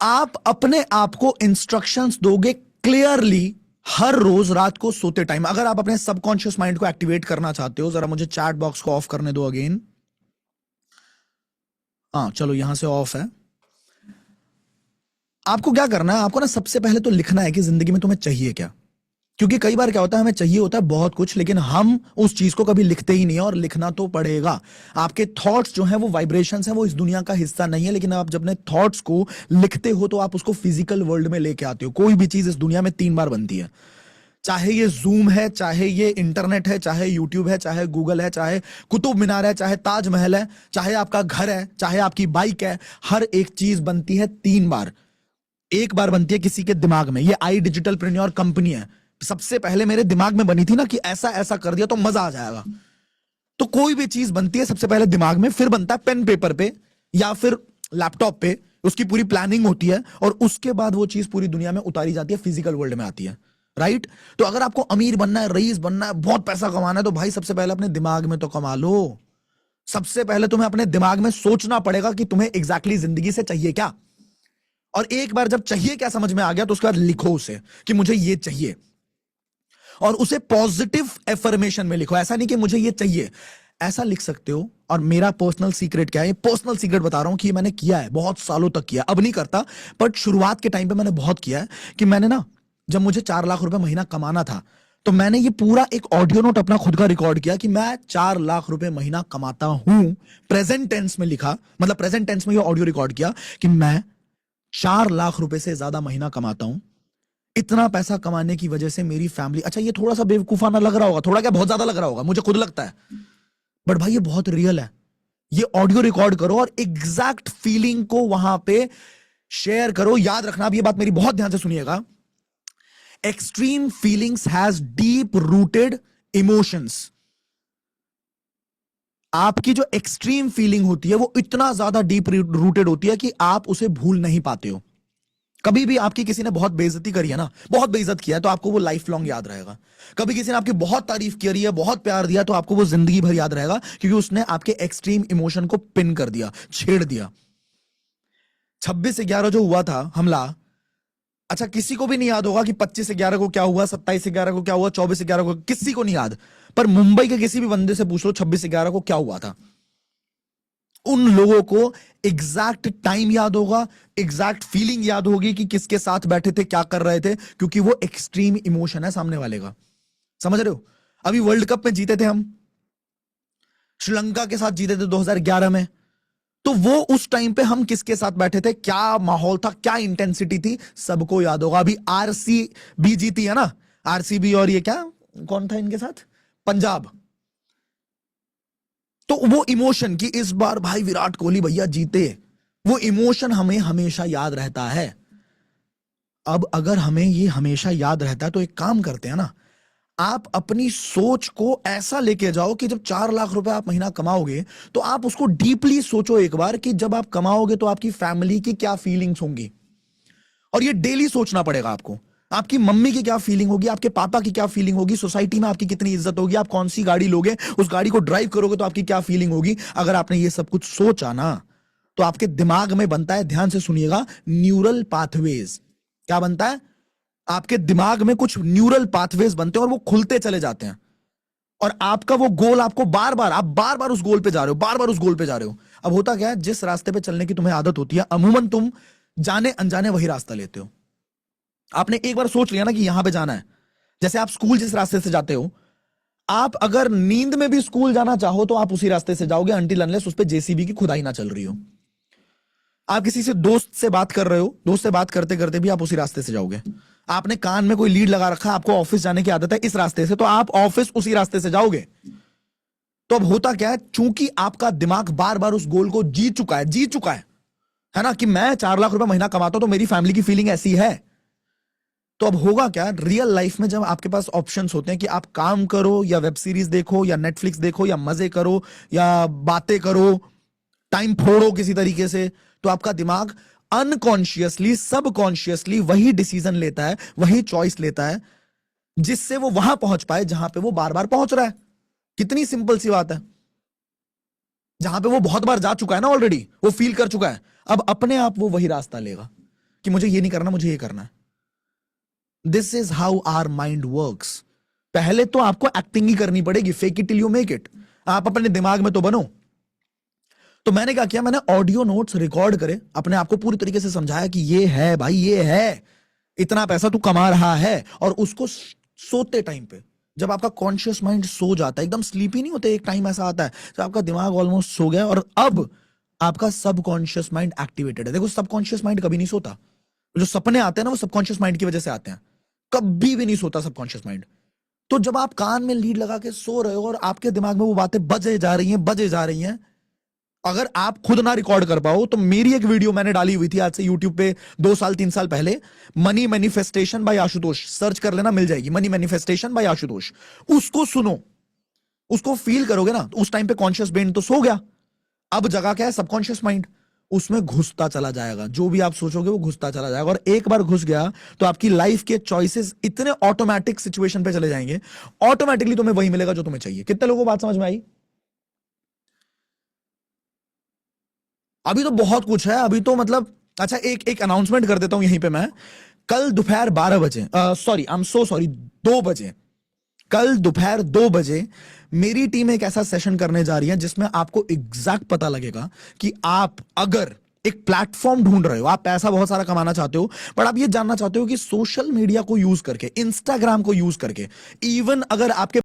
आप अपने आप को इंस्ट्रक्शंस दोगे क्लियरली हर रोज रात को सोते टाइम। अगर आप अपने सबकॉन्शियस माइंड को एक्टिवेट करना चाहते हो, जरा मुझे चैट बॉक्स को ऑफ करने दो अगेन। हाँ चलो, यहां से ऑफ है। आपको क्या करना है, आपको ना सबसे पहले तो लिखना है कि जिंदगी में तुम्हें चाहिए क्या। क्योंकि कई बार क्या होता है, हमें चाहिए होता है बहुत कुछ, लेकिन हम उस चीज को कभी लिखते ही नहीं है, और लिखना तो पड़ेगा। आपके थॉट्स जो हैं वो वाइब्रेशंस हैं, वो इस दुनिया का हिस्सा नहीं है, लेकिन आप जब अपने थॉट्स को लिखते हो तो आप उसको फिजिकल वर्ल्ड में लेके आते हो। कोई भी चीज इस दुनिया में 3 बार बनती है, चाहे ये जूम है, चाहे ये इंटरनेट है, चाहे यूट्यूब है, चाहे गूगल है, चाहे कुतुब मीनार है, चाहे ताजमहल है, चाहे आपका घर है, चाहे आपकी बाइक है। हर एक चीज बनती है 3 बार। एक बार बनती है किसी के दिमाग में। ये आई डिजिटल प्रीन्योर कंपनी है, सबसे पहले मेरे दिमाग में बनी थी ना कि ऐसा ऐसा कर दिया तो मजा आ जाएगा। तो कोई भी चीज बनती है सबसे पहले दिमाग में, फिर बनता है पेन पेपर पे या फिर लैपटॉप पे, उसकी पूरी प्लानिंग होती है, और उसके बाद वो चीज पूरी दुनिया में उतारी जाती है, फिजिकल वर्ल्ड में आती है। राइट? तो अगर आपको अमीर बनना है, रईस बनना है, बहुत पैसा कमाना है, तो भाई सबसे पहले अपने दिमाग में तो कमा लो। सबसे पहले तुम्हें अपने दिमाग में सोचना पड़ेगा कि तुम्हें एग्जैक्टली जिंदगी से चाहिए क्या। और एक बार जब चाहिए क्या समझ में आ गया, तो उसके बाद लिखो उसे कि मुझे ये चाहिए, और उसे पॉजिटिव एफर्मेशन में लिखो। ऐसा नहीं कि मुझे ये चाहिए, ऐसा लिख सकते हो। और मेरा पर्सनल सीक्रेट क्या है, पर्सनल सीक्रेट बता रहा हूं कि ये मैंने किया है, बहुत सालों तक किया, अब नहीं करता, बट शुरुआत के टाइम पे मैंने बहुत किया है। कि मैंने ना, जब मुझे 4 लाख रुपए महीना कमाना था, तो मैंने ये पूरा एक ऑडियो नोट अपना खुद का रिकॉर्ड किया कि मैं 4 लाख रुपए महीना कमाता हूं। प्रेजेंट टेंस में लिखा, मतलब प्रेजेंट टेंस में ये ऑडियो रिकॉर्ड किया कि मैं 4 लाख रुपए से ज्यादा महीना कमाता हूं। इतना पैसा कमाने की वजह से मेरी फैमिली, अच्छा ये थोड़ा सा बेवकूफाना लग रहा होगा, थोड़ा क्या बहुत ज्यादा लग रहा होगा, मुझे खुद लगता है, बट भाई ये बहुत रियल है। ये ऑडियो रिकॉर्ड करो और एग्जैक्ट फीलिंग को वहां पे शेयर करो। याद रखना, अब ये बात मेरी बहुत ध्यान से सुनिएगा, extreme feelings has deep rooted emotions. आपकी जो एक्सट्रीम फीलिंग होती है वो इतना ज्यादा डीप रूटेड होती है कि आप उसे भूल नहीं पाते हो। कभी भी आपकी किसी ने बहुत बेइज्जती करी है ना, बहुत बेइज्जत किया है, तो आपको वो लाइफ लॉन्ग याद रहेगा। कभी किसी ने आपकी बहुत तारीफ करी है, बहुत प्यार दिया, तो आपको वो जिंदगी भर याद रहेगा, क्योंकि उसने आपके एक्सट्रीम इमोशन को पिन कर दिया, छेड़ दिया। 26/11 जो हुआ था हमला, अच्छा किसी को भी नहीं याद होगा कि 25/11 को क्या हुआ, 27/11 को क्या हुआ, 24/11 को, किसी को नहीं याद। पर मुंबई के किसी भी बंदे से पूछ लो 26/11 को क्या हुआ था, उन लोगों को एग्जैक्ट टाइम याद होगा, एग्जैक्ट फीलिंग याद होगी कि किसके साथ बैठे थे, क्या कर रहे थे, क्योंकि वो एक्सट्रीम इमोशन है सामने वाले का। समझ रहे हो? अभी वर्ल्ड कप में जीते थे हम, श्रीलंका के साथ जीते थे 2011 में, तो वो उस टाइम पे हम किसके साथ बैठे थे, क्या माहौल था, क्या इंटेंसिटी थी, सबको याद होगा। अभी आरसीबी जीती है ना, आरसीबी, और ये क्या, कौन था इनके साथ, पंजाब। तो वो इमोशन कि इस बार भाई विराट कोहली भैया जीते, वो इमोशन हमें हमेशा याद रहता है। अब अगर हमें ये हमेशा याद रहता है, तो एक काम करते हैं ना, आप अपनी सोच को ऐसा लेके जाओ कि जब 4 लाख रुपए आप महीना कमाओगे, तो आप उसको डीपली सोचो एक बार कि जब आप कमाओगे तो आपकी फैमिली की क्या फीलिंग्स होंगी। और ये डेली सोचना पड़ेगा आपको, आपकी मम्मी की क्या फीलिंग होगी, आपके पापा की क्या फीलिंग होगी, सोसाइटी में आपकी कितनी इज्जत होगी, आप कौन सी गाड़ी लोगे, उस गाड़ी को ड्राइव करोगे तो आपकी क्या फीलिंग होगी। अगर आपने ये सब कुछ सोचा ना, तो आपके दिमाग में बनता है, ध्यान से सुनिएगा, न्यूरल पाथवेज। क्या बनता है? आपके दिमाग में कुछ न्यूरल पाथवेज बनते हैं और वो खुलते चले जाते हैं, और आपका वो गोल, आपको बार बार, आप बार बार उस गोल पे जा रहे हो, बार बार उस गोल पे जा रहे हो। अब होता क्या है, जिस रास्ते पे चलने की तुम्हें आदत होती है, अमूमन तुम जाने अनजाने वही रास्ता लेते हो। आपने एक बार सोच लिया ना कि यहां पे जाना है, जैसे आप स्कूल जिस रास्ते से जाते हो, आप अगर नींद में भी स्कूल जाना चाहो तो आप उसी रास्ते से जाओगे, अनटिल अनलेस उस पे जेसीबी की खुदाई ना चल रही हो। आप किसी से दोस्त से बात कर रहे हो, दोस्त से बात करते करते भी आप उसी रास्ते से जाओगे। आपने कान में कोई लीड लगा रखा है, आपको ऑफिस जाने की आदत है इस रास्ते से, तो आप ऑफिस उसी रास्ते से जाओगे। तो अब होता क्या है, चूंकि आपका दिमाग बार बार उस गोल को जी चुका है ना, कि मैं 4 लाख रुपए महीना कमाता हूं तो मेरी फैमिली की फीलिंग ऐसी है। तो अब होगा क्या, रियल लाइफ में जब आपके पास ऑप्शंस होते हैं कि आप काम करो या वेब सीरीज देखो या नेटफ्लिक्स देखो या मजे करो या बातें करो, टाइम फोड़ो किसी तरीके से, तो आपका दिमाग अनकॉन्शियसली, सबकॉन्शियसली वही डिसीजन लेता है, वही चॉइस लेता है, जिससे वो वहां पहुंच पाए जहां पे वो बार बार पहुंच रहा है। कितनी सिंपल सी बात है, जहां पे वो बहुत बार जा चुका है ना, ऑलरेडी वो फील कर चुका है, अब अपने आप वो वही रास्ता लेगा। कि मुझे ये नहीं करना, मुझे ये करना है। This is how our mind works. पहले तो आपको एक्टिंग ही करनी पड़ेगी, fake it till you make it. आप अपने दिमाग में तो बनो। तो मैंने क्या किया, मैंने ऑडियो नोट्स रिकॉर्ड करे, अपने आप को पूरी तरीके से समझाया कि ये है भाई, ये है, इतना पैसा तू कमा रहा है। और उसको सोते टाइम पे, जब आपका कॉन्शियस माइंड सो जाता है, एकदम स्लीपी नहीं होते, एक टाइम ऐसा आता है जब आपका दिमाग ऑलमोस्ट सो गया और अब आपका सबकॉन्शियस माइंड एक्टिवेटेड है। देखो सबकॉन्शियस माइंड कभी नहीं सोता। जो सपने आते हैं ना, वो सबकॉन्शियस माइंड की वजह से आते हैं, कभी भी नहीं सोता सबकॉन्शियस माइंड। तो जब आप कान में लीड लगा के सो रहे हो और आपके दिमाग में वो बातें बजे जा रही हैं, बजे जा रही हैं, अगर आप खुद ना रिकॉर्ड कर पाओ तो मेरी एक वीडियो मैंने डाली हुई थी आज से यूट्यूब पे 2 साल 3 साल पहले, money manifestation by Ashutosh, search कर लेना, मिल जाएगी, मनी मैनिफेस्टेशन बाय आशुतोष। उसको सुनो, उसको फील करोगे ना, तो उस टाइम पे कॉन्शियस ब्रेन तो सो गया, अब जगह क्या है, सबकॉन्शियस माइंड, उसमें घुसता चला जाएगा, जो भी आप सोचोगे वो घुसता चला जाएगा। और एक बार घुस गया तो आपकी लाइफ के चॉइसेस इतने ऑटोमेटिक सिचुएशन पे चले जाएंगे, ऑटोमेटिकली तुम्हें वही मिलेगा जो तुम्हें चाहिए। कितने लोगों को बात समझ में आई? अभी तो बहुत कुछ है, अभी तो मतलब, अच्छा एक एक अनाउंसमेंट कर देता हूं यहीं पे मैं। कल दोपहर 12 बजे, sorry I am so sorry, 2 बजे, कल दोपहर 2 बजे मेरी टीम एक ऐसा सेशन करने जा रही है जिसमें आपको एग्जैक्ट पता लगेगा कि आप अगर एक प्लेटफॉर्म ढूंढ रहे हो, आप पैसा बहुत सारा कमाना चाहते हो, बट आप ये जानना चाहते हो कि सोशल मीडिया को यूज करके, इंस्टाग्राम को यूज करके, इवन अगर आपके